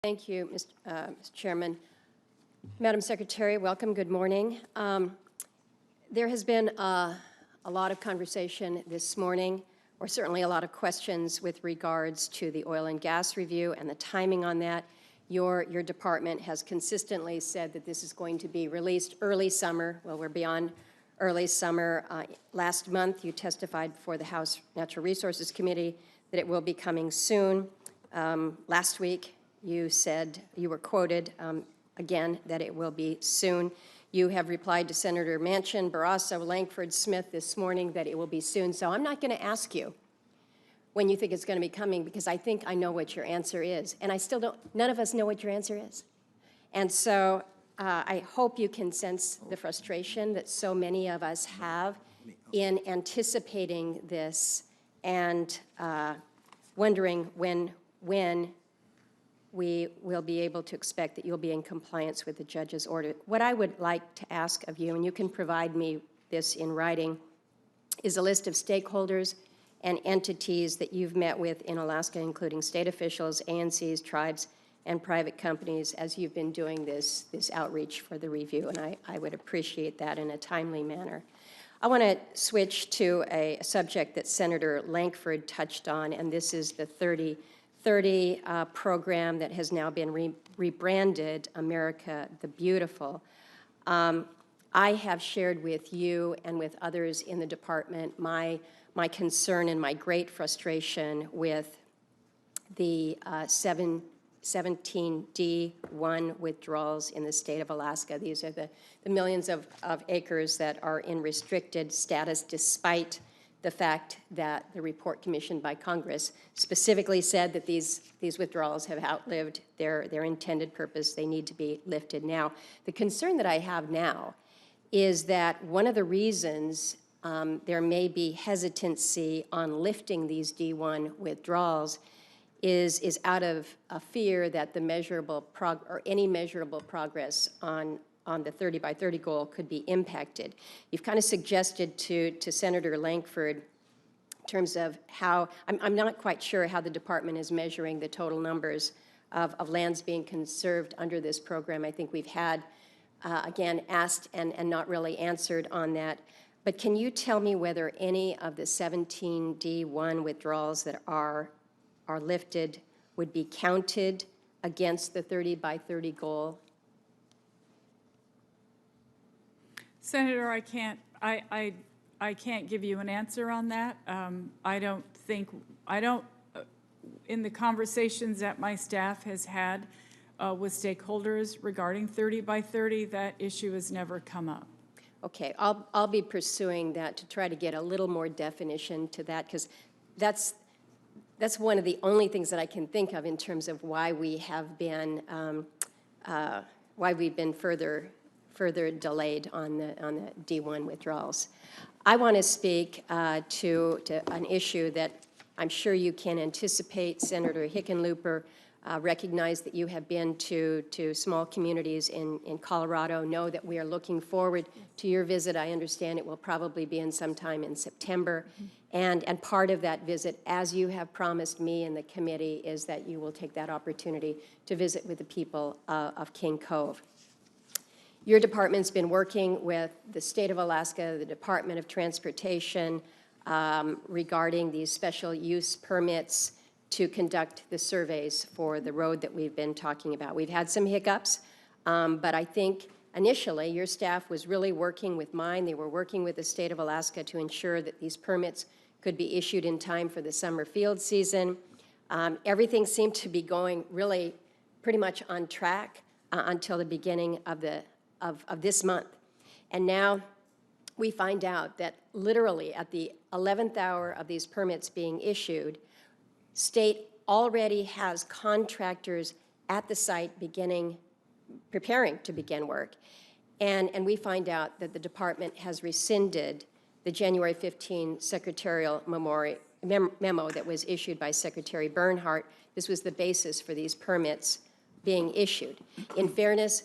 Thank you, Mr. Chairman. Madam Secretary, welcome. Good morning. There has been a lot of conversation this morning, or certainly a lot of questions with regards to the oil and gas review and the timing on that. Your department has consistently said that this is going to be released early summer. Well, we're beyond early summer. Last month, you testified before the House Natural Resources Committee that it will be coming soon. Last week, you said, you were quoted again, that it will be soon. You have replied to Senator Manchin, Barrasso, Lankford, Smith this morning that it will be soon. So I'm not going to ask you when you think it's going to be coming, because I think I know what your answer is. And I still don't, none of us know what your answer is. And so I hope you can sense the frustration that so many of us have in anticipating this and wondering when we will be able to expect that you'll be in compliance with the judge's order. What I would like to ask of you, and you can provide me this in writing, is a list of stakeholders and entities that you've met with in Alaska, including state officials, ANCs, tribes, and private companies, as you've been doing this outreach for the review, and I would appreciate that in a timely manner. I want to switch to a subject that Senator Lankford touched on, and this is the 30 program that has now been rebranded America the Beautiful. I have shared with you and with others in the department my concern and my great frustration with the 17D1 withdrawals in the state of Alaska. These are the millions of acres that are in restricted status, despite the fact that the report commissioned by Congress specifically said that these withdrawals have outlived their intended purpose. They need to be lifted now. The concern that I have now is that one of the reasons there may be hesitancy on lifting these D1 withdrawals is out of a fear that the any measurable progress on the 30 by 30 goal could be impacted. You've kind of suggested to Senator Lankford in terms of how, I'm not quite sure how the department is measuring the total numbers of lands being conserved under this program. I think we've had, again, asked and not really answered on that. But can you tell me whether any of the 17D1 withdrawals that are lifted would be counted against the 30 by 30 goal? Senator, I can't give you an answer on that. In the conversations that my staff has had with stakeholders regarding 30 by 30, that issue has never come up. Okay, I'll be pursuing that to try to get a little more definition to that, because that's one of the only things that I can think of in terms of why we have been why we've been further delayed on the D1 withdrawals. I want to speak to an issue that I'm sure you can anticipate. Senator Hickenlooper recognized that you have been to small communities in Colorado, know that we are looking forward to your visit. I understand it will probably be in sometime in September. And part of that visit, as you have promised me and the committee, is that you will take that opportunity to visit with the people of King Cove. Your department's been working with the state of Alaska, the Department of Transportation, regarding these special use permits to conduct the surveys for the road that we've been talking about. We've had some hiccups, but I think initially your staff was really working with mine. They were working with the state of Alaska to ensure that these permits could be issued in time for the summer field season. Everything seemed to be going really pretty much on track until the beginning of this month. And now we find out that literally at the 11th hour of these permits being issued, state already has contractors at the site preparing to begin work. And we find out that the department has rescinded the January 15 secretarial memo that was issued by Secretary Bernhardt. This was the basis for these permits being issued. In fairness,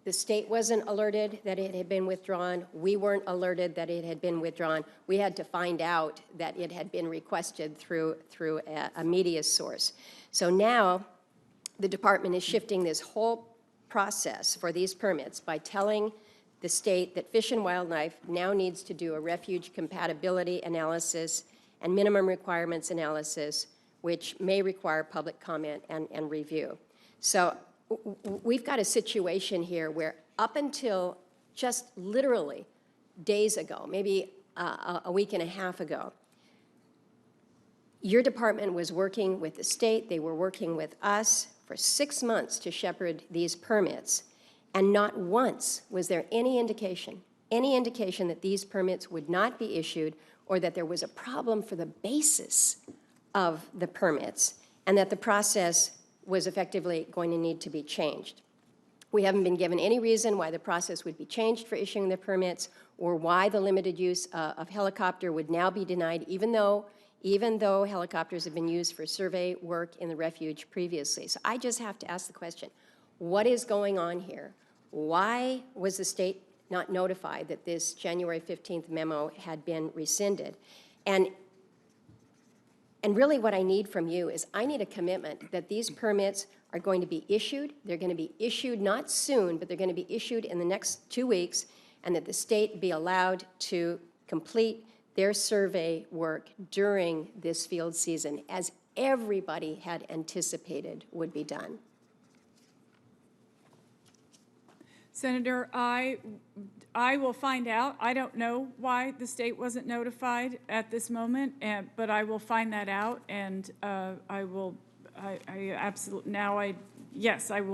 the state wasn't alerted that it had been withdrawn. We weren't alerted that it had been withdrawn. We had to find out that it had been requested through a media source. So now the department is shifting this whole process for these permits by telling the state that Fish and Wildlife now needs to do a refuge compatibility analysis and minimum requirements analysis, which may require public comment and review. So we've got a situation here where up until just literally days ago, maybe a week and a half ago, your department was working with the state, they were working with us for 6 months to shepherd these permits, and not once was there any indication that these permits would not be issued or that there was a problem for the basis of the permits and that the process was effectively going to need to be changed. We haven't been given any reason why the process would be changed for issuing the permits or why the limited use of helicopter would now be denied, even though helicopters have been used for survey work in the refuge previously. So I just have to ask the question, what is going on here? Why was the state not notified that this January 15th memo had been rescinded? And really what I need from you is I need a commitment that these permits are going to be issued. They're going to be issued not soon, but they're going to be issued in the next 2 weeks, and that the state be allowed to complete their survey work during this field season, as everybody had anticipated would be done. Senator, I will find out. I don't know why the state wasn't notified at this moment, but I will find that out, and I will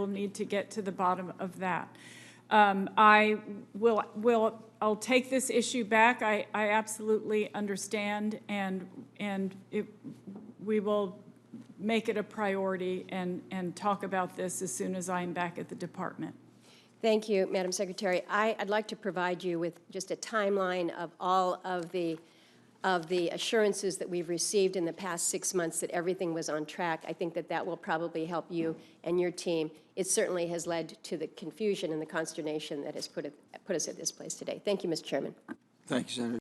need to get to the bottom of that. I'll take this issue back. I absolutely understand, and we will make it a priority and talk about this as soon as I'm back at the department. Thank you, Madam Secretary. I'd like to provide you with just a timeline of all of the assurances that we've received in the past 6 months that everything was on track. I think that will probably help you and your team. It certainly has led to the confusion and the consternation that has put us at this place today. Thank you, Mr. Chairman. Thank you, Senator.